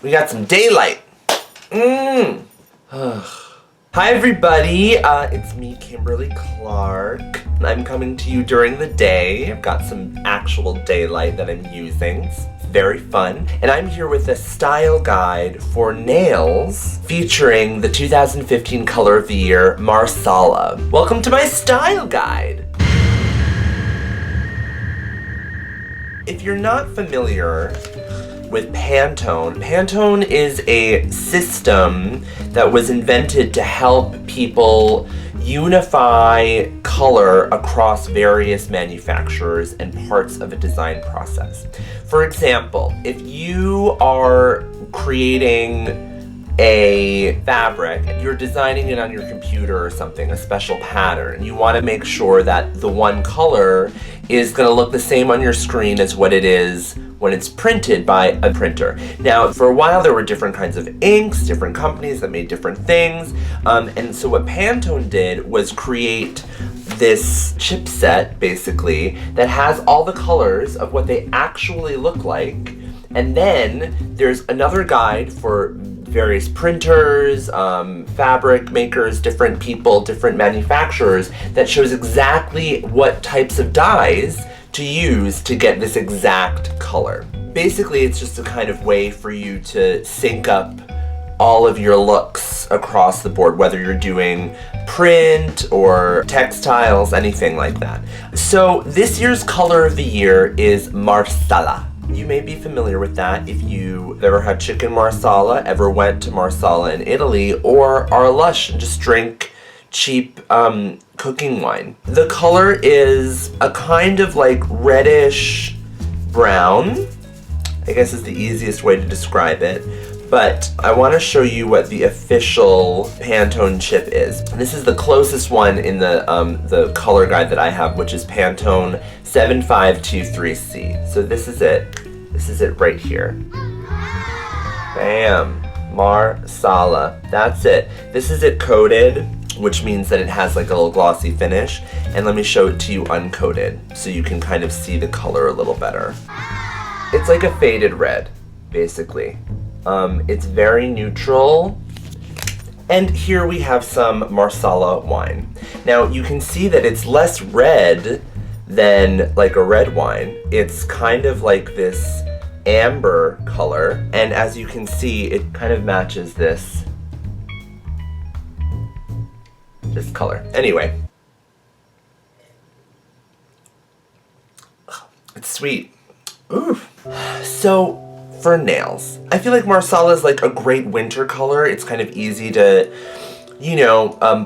We got some daylight. Hi everybody, it's me, Kimberly Clark. I'm coming to you during the day. I've got some actual daylight that I'm using. It's very fun. And I'm here with a style guide for nails featuring the 2015 color of the year, Marsala. Welcome to my style guide. If you're not familiar with Pantone, Pantone is a system that was invented to help people unify color across various manufacturers and parts of a design process. For example, if you are creating a fabric, you're designing it on your computer or something, a special pattern, you want to make sure that the one color is going to look the same on your screen as what it is when it's printed by a printer. Now, for a while there were different kinds of inks, different companies that made different things, and so what Pantone did was create this chipset, basically, that has all the colors of what they actually look like, and then there's another guide for various printers, fabric makers, different people, different manufacturers that shows exactly what types of dyes to use to get this exact color. Basically, it's just a kind of way for you to sync up all of your looks across the board, whether you're doing print or textiles, anything like that. So this year's color of the year is Marsala. You may be familiar with that if you've ever had chicken Marsala, ever went to Marsala in Italy, or are lush and just drink cheap cooking wine. The color is a kind of like reddish brown, I guess is the easiest way to describe it. But I want to show you what the official Pantone chip is. This is the closest one in the color guide that I have, which is Pantone 7523C. So this is it. This is it right here. Bam. Marsala. That's it. This is it coated, which means that it has like a little glossy finish. And let me show it to you uncoated so you can kind of see the color a little better. It's like a faded red, basically. It's very neutral. And here we have some Marsala wine. Now you can see that it's less red than like a red wine. It's kind of like this amber color. And as you can see, it kind of matches this color. Anyway. It's sweet. Ooh. So, for nails, I feel like Marsala is like a great winter color. It's kind of easy to,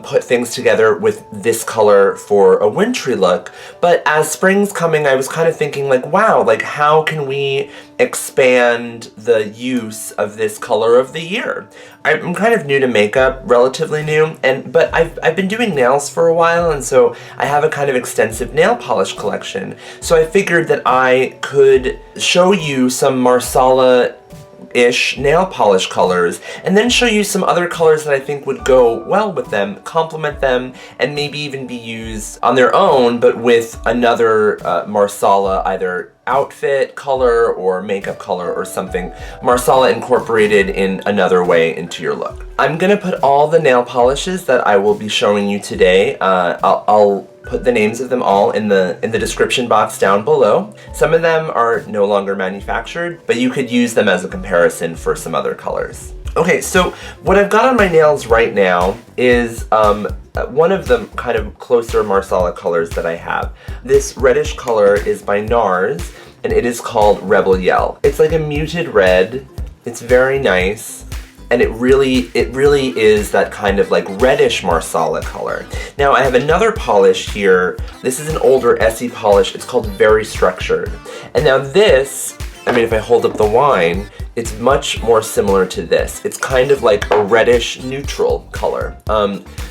put things together with this color for a wintry look. But as spring's coming, I was kind of thinking like, wow, like how can we expand the use of this color of the year? I'm kind of new to makeup, relatively new, but I've been doing nails for a while, and so I have a kind of extensive nail polish collection. So I figured that I could show you some Marsala-ish nail polish colors, and then show you some other colors that I think would go well with them, complement them, and maybe even be used on their own, but with another Marsala, either outfit color or makeup color or something Marsala incorporated in another way into your look. I'm gonna put all the nail polishes that I will be showing you today. I'll put the names of them all in the description box down below. Some of them are no longer manufactured, but you could use them as a comparison for some other colors. Okay, so what I've got on my nails right now is one of the kind of closer Marsala colors that I have. This reddish color is by NARS, and it is called Rebel Yell. It's like a muted red. It's very nice. And it really is that kind of like reddish Marsala color. Now I have another polish here. This is an older Essie polish. It's called Very Structured. And now this, I mean, if I hold up the wine, it's much more similar to this. It's kind of like a reddish neutral color.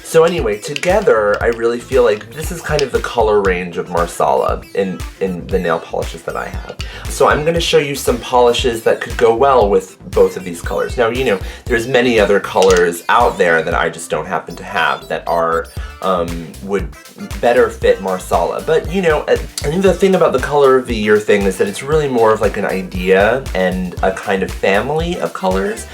So anyway, together, I really feel like this is kind of the color range of Marsala in the nail polishes that I have. So I'm gonna show you some polishes that could go well with both of these colors. Now, there's many other colors out there that I just don't happen to have that are, would better fit Marsala. But, I think the thing about the color of the year thing is that it's really more of like an idea and a kind of family of colors.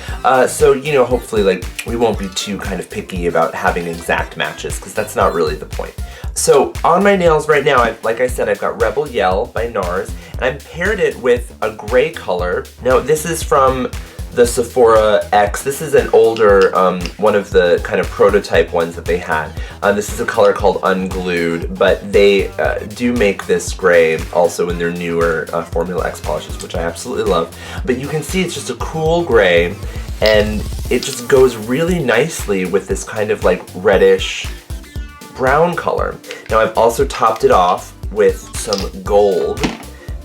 So, you know, hopefully like we won't be too kind of picky about having exact matches, because that's not really the point. So on my nails right now, like I said, I've got Rebel Yell by NARS, and I've paired it with a gray color. Now this is from the Sephora X. This is an older, one of the kind of prototype ones that they had. This is a color called Unglued, but they do make this gray also in their newer Formula X polishes, which I absolutely love. But you can see it's just a cool gray, and it just goes really nicely with this kind of like reddish brown color. Now I've also topped it off with some gold,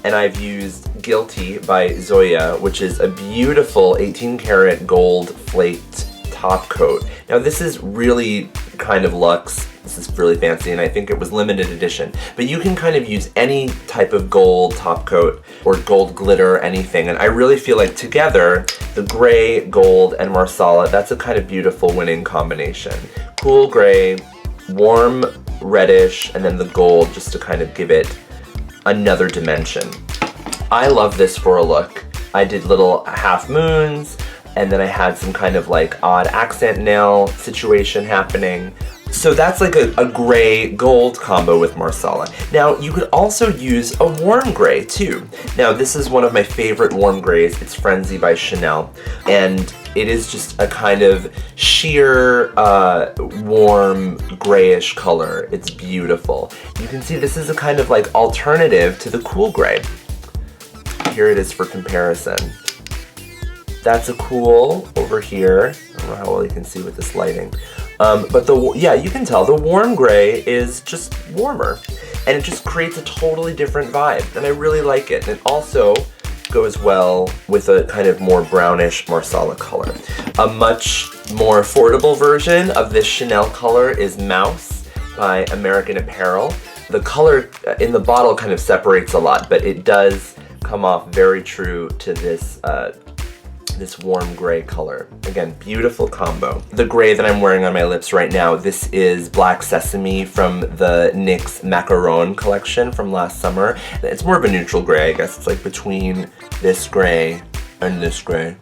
and I've used Guilty by Zoya, which is a beautiful 18 karat gold flaked top coat. Now this is really kind of luxe. This is really fancy, and I think it was limited edition. But you can kind of use any type of gold top coat or gold glitter, anything. And I really feel like together, the gray, gold, and Marsala, that's a kind of beautiful winning combination. Cool gray, warm reddish, and then the gold just to kind of give it another dimension. I love this for a look. I did little half moons, and then I had some kind of like odd accent nail situation happening. So that's like a gray gold combo with Marsala. Now you could also use a warm gray too. Now this is one of my favorite warm grays. It's Frenzy by Chanel, and it is just a kind of sheer, warm, grayish color. It's beautiful. You can see this is a kind of like alternative to the cool gray. Here it is for comparison. That's a cool over here. I don't know how well you can see with this lighting. But yeah, you can tell the warm gray is just warmer, and it just creates a totally different vibe, and I really like it. And it also goes well with a kind of more brownish Marsala color. A much more affordable version of this Chanel color is Mouse by American Apparel. The color in the bottle kind of separates a lot, but it does come off very true to this this warm gray color. Again, beautiful combo. The gray that I'm wearing on my lips right now, this is Black Sesame from the NYX Macaron collection from last summer. It's more of a neutral gray, I guess. It's like between this gray and this gray.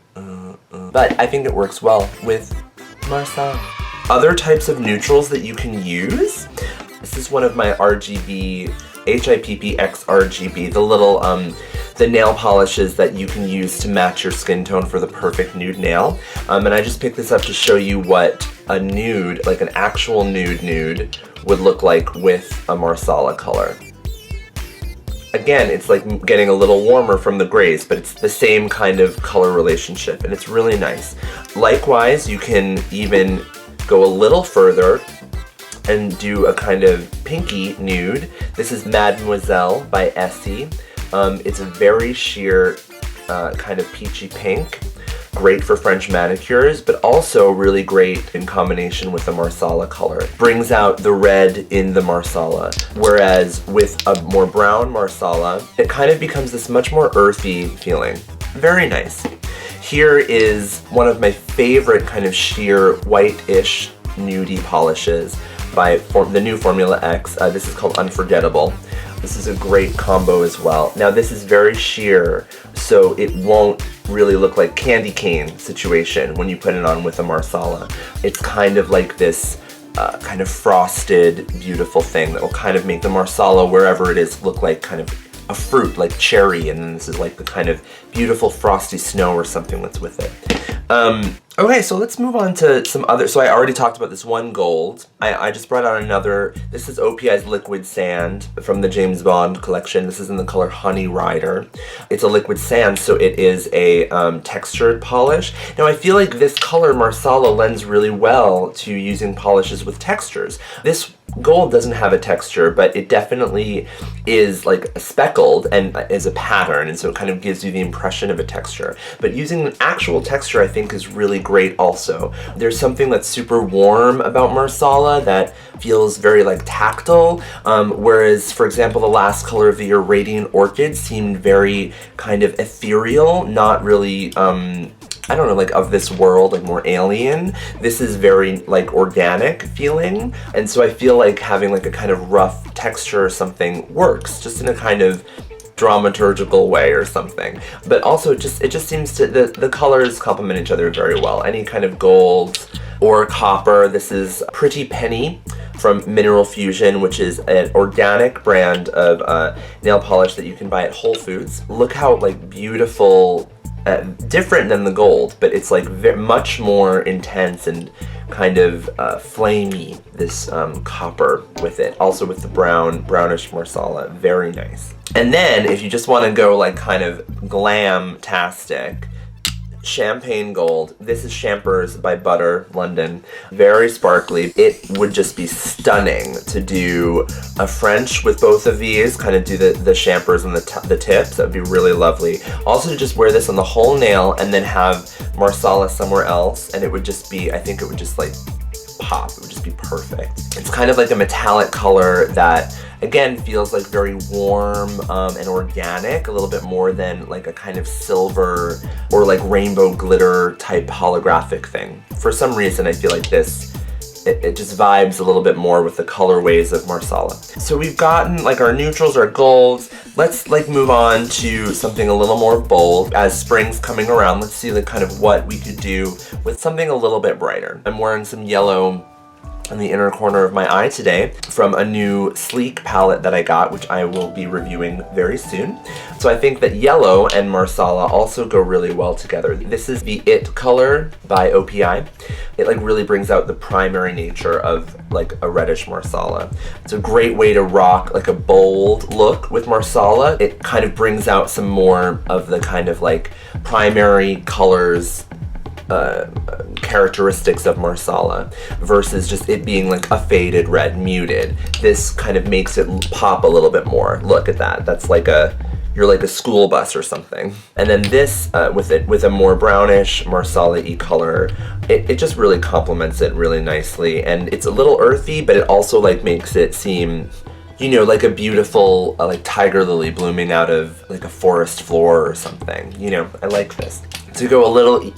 But I think it works well with Marsala. Other types of neutrals that you can use. This is one of my RGB, HIPPX RGB, the little, the nail polishes that you can use to match your skin tone for the perfect nude nail. And I just picked this up to show you what a nude, like an actual nude would look like with a Marsala color. Again, it's like getting a little warmer from the grays, but it's the same kind of color relationship, and it's really nice. Likewise, you can even go a little further and do a kind of pinky nude. This is Mademoiselle by Essie. It's a very sheer kind of peachy pink. Great for French manicures, but also really great in combination with the Marsala color. Brings out the red in the Marsala, whereas with a more brown Marsala, it kind of becomes this much more earthy feeling. Very nice. Here is one of my favorite kind of white-ish nudie polishes by the new Formula X. This is called Unforgettable. This is a great combo as well. Now this is very sheer, so it won't really look like candy cane situation when you put it on with a Marsala. It's kind of like this kind of frosted, beautiful thing that will kind of make the Marsala, wherever it is, look like kind of a fruit, like cherry, and then this is like the kind of beautiful frosty snow or something that's with it. Okay, so let's move on to some other, so I already talked about this one gold. I just brought out another, this is OPI's Liquid Sand from the James Bond collection. This is in the color Honey Rider. It's a liquid sand, so it is a textured polish. Now I feel like this color Marsala lends really well to using polishes with textures. This gold doesn't have a texture, but it definitely is like speckled and is a pattern, and so it kind of gives you the impression of a texture. But using an actual texture I think is really great also. There's something that's super warm about Marsala that feels very like tactile, whereas for example the last color of the year, Radiant Orchid, seemed very kind of ethereal, not really I don't know, like of this world, like more alien. This is very like organic feeling, and so I feel like having like a kind of rough texture or something works, just in a kind of dramaturgical way or something. But also it just seems to, the colors complement each other very well. Any kind of gold or copper. This is Pretty Penny from Mineral Fusion, which is an organic brand of nail polish that you can buy at Whole Foods. Look how like beautiful, different than the gold, but it's like much more intense and kind of flamey, this copper with it. Also with the brownish Marsala, very nice. And then if you just want to go like kind of glam-tastic, champagne gold. This is Champers by Butter, London. Very sparkly. It would just be stunning to do a French with both of these, kind of do the champers and the tips. That would be really lovely. Also to just wear this on the whole nail and then have Marsala somewhere else, and it would just be, I think it would just like pop. It would just be perfect. It's kind of like a metallic color that again feels like very warm and organic, a little bit more than like a kind of silver or like rainbow glitter type holographic thing. For some reason I feel like this, it just vibes a little bit more with the colorways of Marsala. So we've gotten like our neutrals, our golds. Let's like move on to something a little more bold. As spring's coming around, let's see like kind of what we could do with something a little bit brighter. I'm wearing some yellow in the inner corner of my eye today from a new Sleek palette that I got, which I will be reviewing very soon. So I think that yellow and Marsala also go really well together. This is the It color by OPI. It like really brings out the primary nature of like a reddish Marsala. It's a great way to rock like a bold look with Marsala. It kind of brings out some more of the kind of like primary colors characteristics of Marsala versus just it being like a faded red, muted. This kind of makes it pop a little bit more. Look at that. That's like you're like a school bus or something. And then this with a more brownish Marsala-y color, it just really complements it really nicely. And it's a little earthy, but it also like makes it seem, you know, like a beautiful like tiger lily blooming out of like a forest floor or something. You know, I like this. To go a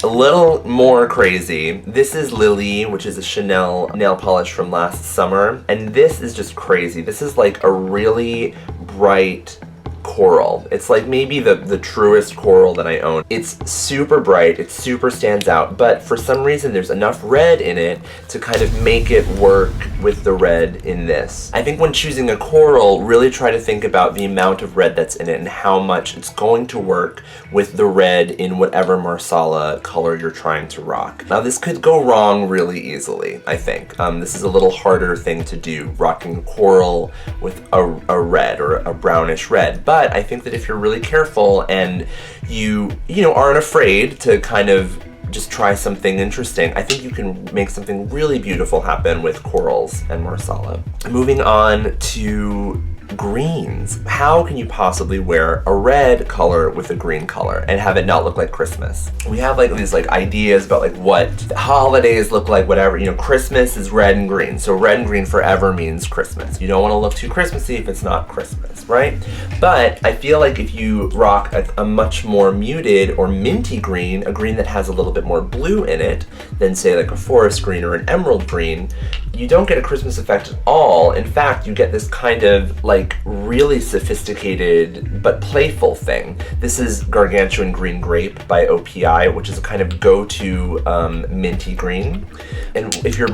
little more crazy, this is Lily, which is a Chanel nail polish from last summer, and this is just crazy. This is like a really bright coral. It's like maybe the truest coral that I own. It's super bright, it super stands out, but for some reason there's enough red in it to kind of make it work with the red in this. I think when choosing a coral, really try to think about the amount of red that's in it and how much it's going to work with the red in whatever Marsala color you're trying to rock. Now this could go wrong really easily, I think. This is a little harder thing to do, rocking a coral with a red or a brownish red. But I think that if you're really careful and you know, aren't afraid to kind of just try something interesting, I think you can make something really beautiful happen with corals and Marsala. Moving on to greens. How can you possibly wear a red color with a green color and have it not look like Christmas? We have like these like ideas about like what the holidays look like, whatever. You know, Christmas is red and green, so red and green forever means Christmas. You don't want to look too Christmassy if it's not Christmas, right? But I feel like if you rock a much more muted or minty green, a green that has a little bit more blue in it than say like a forest green or an emerald green, you don't get a Christmas effect at all. In fact, you get this kind of like really sophisticated but playful thing. This is Gargantuan Green Grape by OPI, which is a kind of go-to minty green. And if you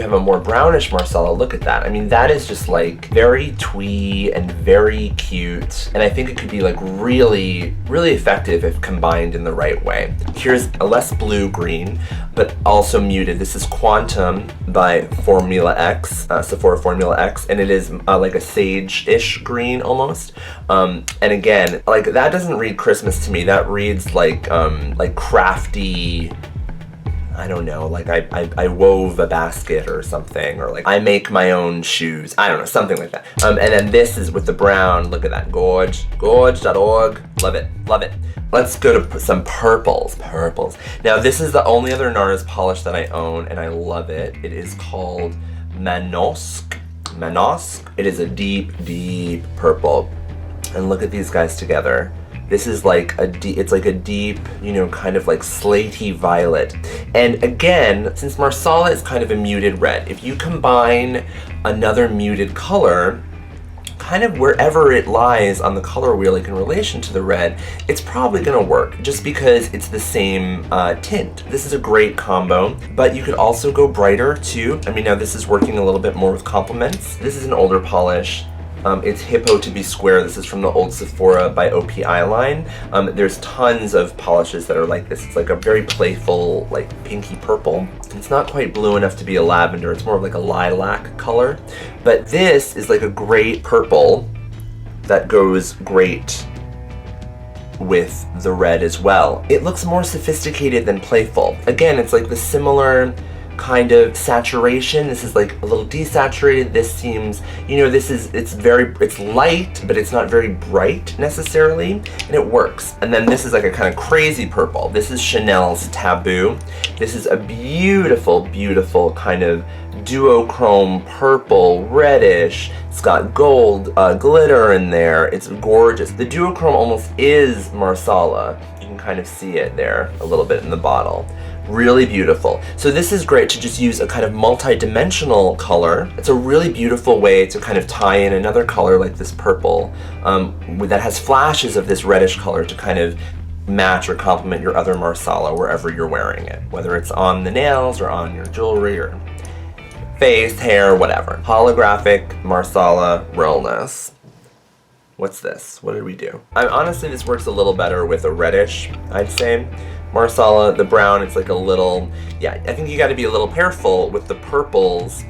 have a more brownish Marsala, look at that. I mean, that is just like very twee and very cute. And I think it could be like really, really effective if combined in the right way. Here's a less blue-green, but also muted. This is Quantum by Formula X, Sephora Formula X, and it is like a sage-ish green almost. And again, like that doesn't read Christmas to me. That reads like crafty, I don't know, like I wove a basket or something, or like I make my own shoes. I don't know, something like that. And then this is with the brown. Look at that, gorge.org. Love it, love it. Let's go to some purples. Now this is the only other NARS polish that I own, and I love it. It is called Manosque. It is a deep, deep purple. And look at these guys together. This is like it's like a deep, you know, kind of like slatey violet. And again, since Marsala is kind of a muted red, if you combine another muted color kind of wherever it lies on the color wheel, like in relation to the red, it's probably gonna work just because it's the same tint. This is a great combo, but you could also go brighter too. I mean, now this is working a little bit more with complements. This is an older polish. It's Hippo to be Square. This is from the old Sephora by OPI line. There's tons of polishes that are like this. It's like a very playful, like pinky purple. It's not quite blue enough to be a lavender. It's more of like a lilac color. But this is like a great purple that goes great with the red as well. It looks more sophisticated than playful. Again, it's like the similar kind of saturation. This is like a little desaturated. This seems, you know, it's light, but it's not very bright necessarily, and it works. And then this is like a kind of crazy purple. This is Chanel's Taboo. This is a beautiful, beautiful kind of duochrome purple, reddish. It's got gold glitter in there. It's gorgeous. The duochrome almost is Marsala. You can kind of see it there a little bit in the bottle. Really beautiful. So this is great to just use a kind of multi-dimensional color. It's a really beautiful way to kind of tie in another color like this purple that has flashes of this reddish color to kind of match or complement your other Marsala wherever you're wearing it, whether it's on the nails or on your jewelry or face, hair, whatever. Holographic Marsala realness. What's this? What did we do? Honestly, this works a little better with a reddish, I'd say. Marsala, the brown, it's like a little, yeah, I think you gotta be a little careful with the purples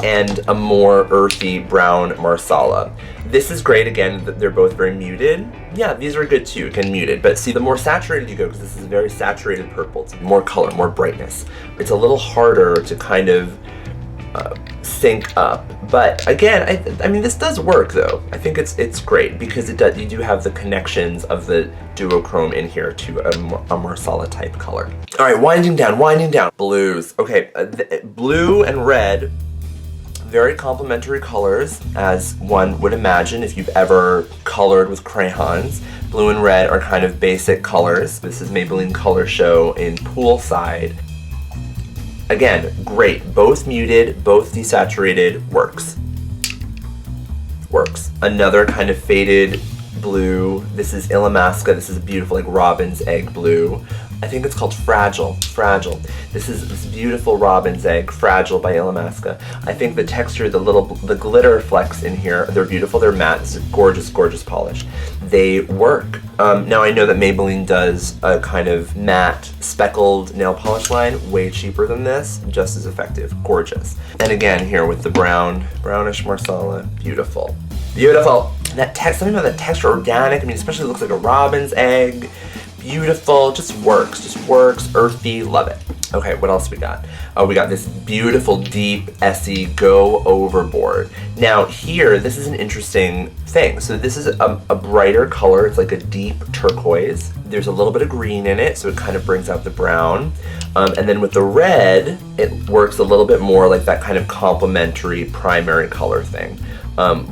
and a more earthy brown Marsala. This is great, again, they're both very muted. Yeah, these are good too, again, muted, but see, the more saturated you go, because this is a very saturated purple, it's more color, more brightness. It's a little harder to kind of sync up, but again, I mean, this does work though. I think it's great because you do have the connections of the duochrome in here to a Marsala type color. All right, winding down. Blues. Okay, blue and red, very complementary colors, as one would imagine if you've ever colored with crayons. Blue and red are kind of basic colors. This is Maybelline Color Show in Poolside. Again, great. Both muted, both desaturated, works. Another kind of faded blue. This is Illamasqua. This is a beautiful, like robin's egg blue. I think it's called Fragile. This is this beautiful robin's egg, Fragile by Illamasqua. I think the texture, the glitter flecks in here, they're beautiful, they're matte. This is a gorgeous, gorgeous polish. They work. Now I know that Maybelline does a kind of matte speckled nail polish line, way cheaper than this, just as effective, gorgeous. And again, here with the brownish Marsala, beautiful. Something about that texture, organic, I mean, especially looks like a robin's egg. Beautiful, just works, earthy, love it. Okay, what else we got? Oh, we got this beautiful deep Essie Go Overboard. Now here, this is an interesting thing. So this is a brighter color, it's like a deep turquoise. There's a little bit of green in it, so it kind of brings out the brown. And then with the red, it works a little bit more like that kind of complementary primary color thing.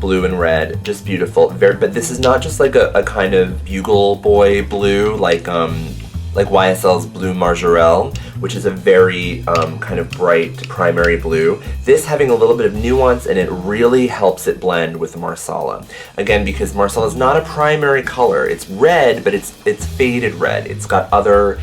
Blue and red, just beautiful. But this is not just like a kind of bugle boy blue, like YSL's Blue Margerelle, which is a very kind of bright primary blue. This having a little bit of nuance, and it really helps it blend with the Marsala. Again, because Marsala is not a primary color. It's red, but it's faded red. It's got other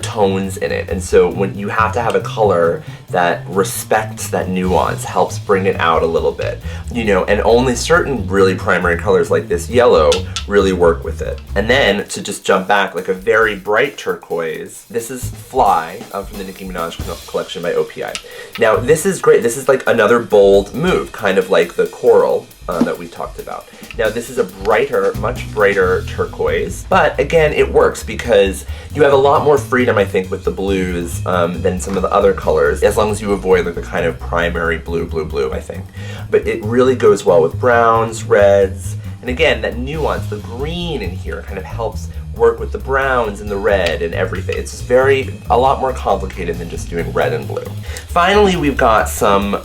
tones in it, and so when you have to have a color that respects that nuance, helps bring it out a little bit, you know, and only certain really primary colors like this yellow really work with it. And then to just jump back, like a very bright turquoise, this is Fly from the Nicki Minaj collection by OPI. Now this is great. This is like another bold move, kind of like the coral that we talked about. Now this is a brighter, much brighter turquoise, but again, it works because you have a lot more freedom, I think, with the blues than some of the other colors, as long as you avoid like the kind of primary blue, I think. But it really goes well with browns, reds, and again, that nuance, the green in here kind of helps work with the browns and the red and everything. It's a lot more complicated than just doing red and blue. Finally, we've got some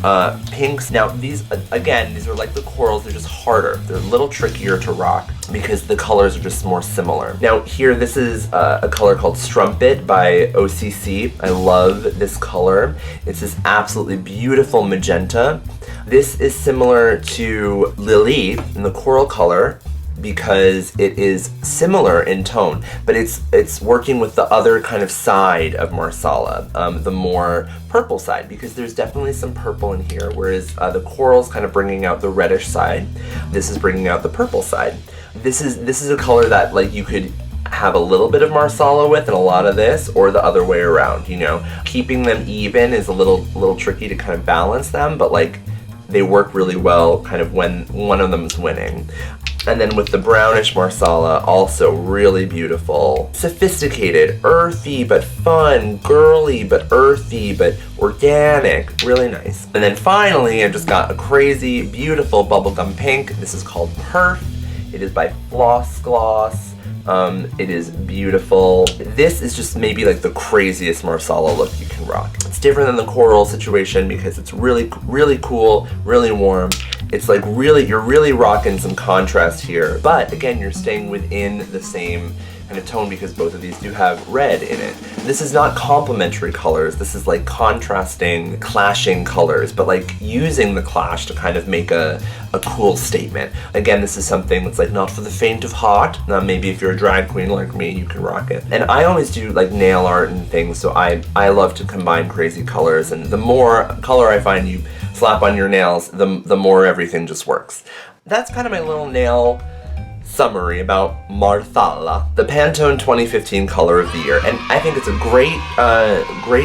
pinks. Now these, again, these are like the corals, they're just harder. They're a little trickier to rock because the colors are just more similar. Now here, this is a color called Strumpet by OCC. I love this color. It's this absolutely beautiful magenta. This is similar to Lily in the coral color because it is similar in tone, but it's working with the other kind of side of Marsala, the more purple side, because there's definitely some purple in here, whereas the coral's kind of bringing out the reddish side. This is bringing out the purple side. This is a color that like you could have a little bit of Marsala with and a lot of this, or the other way around, you know. Keeping them even is a little tricky to kind of balance them, but like they work really well kind of when one of them's winning. And then with the brownish Marsala, also really beautiful. Sophisticated, earthy but fun, girly but earthy but organic, really nice. And then finally, I've just got a crazy, beautiful bubblegum pink. This is called Perf. It is by Floss Gloss. It is beautiful. This is just maybe like the craziest Marsala look you can rock. It's different than the coral situation because it's really cool, really warm. It's like you're really rocking some contrast here, but again, you're staying within the same kind of tone because both of these do have red in it. This is not complementary colors. This is like contrasting, clashing colors, but like using the clash to kind of make a cool statement. Again, this is something that's like not for the faint of heart. Now, maybe if you're a drag queen like me, you can rock it. And I always do like nail art and things, so I love to combine crazy colors, and the more color I find you slap on your nails, the more everything just works. That's kind of my little nail summary about Marsala, the Pantone 2015 color of the year. And I think it's a great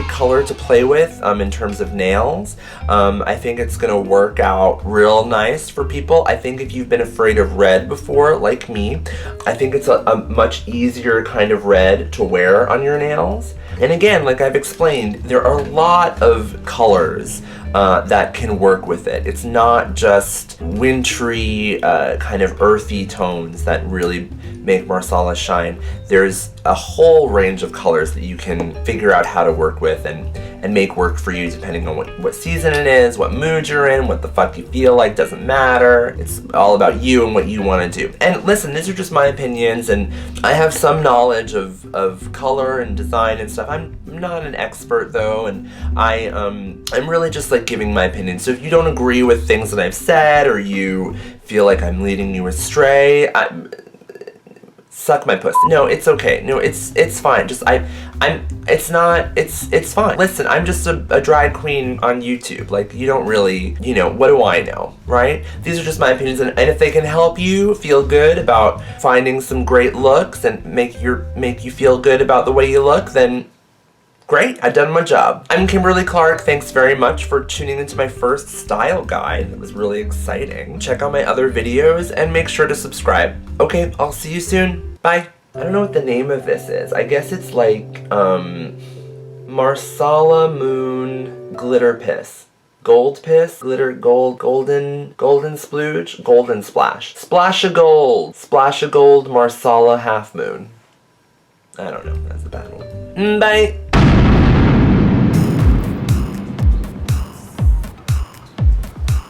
color to play with in terms of nails. I think it's gonna work out real nice for people. I think if you've been afraid of red before, like me, I think it's a much easier kind of red to wear on your nails. And again, like I've explained, there are a lot of colors that can work with it. It's not just wintry, kind of earthy tones that really make Marsala shine. There's a whole range of colors that you can figure out how to work with and make work for you depending on what season it is, what mood you're in, what the fuck you feel like, doesn't matter. It's all about you and what you want to do. And listen, these are just my opinions, and I have some knowledge of color and design and stuff. I'm not an expert though, and I'm really just like giving my opinion. So if you don't agree with things that I've said, or you feel like I'm leading you astray, suck my pussy. No, it's okay. No, it's fine. Just it's fine. Listen, I'm just a drag queen on YouTube. Like, you don't really, you know, what do I know, right? These are just my opinions, and if they can help you feel good about finding some great looks and make you feel good about the way you look, then great, I've done my job. I'm Kimberly Clark. Thanks very much for tuning into my first style guide. It was really exciting. Check out my other videos and make sure to subscribe. Okay, I'll see you soon. Bye. I don't know what the name of this is. I guess it's like, Marsala Moon Glitter Piss. Gold Piss? Glitter, golden splooge? Golden Splash. Splash of gold, Marsala Half Moon. I don't know, that's a bad one. Bye.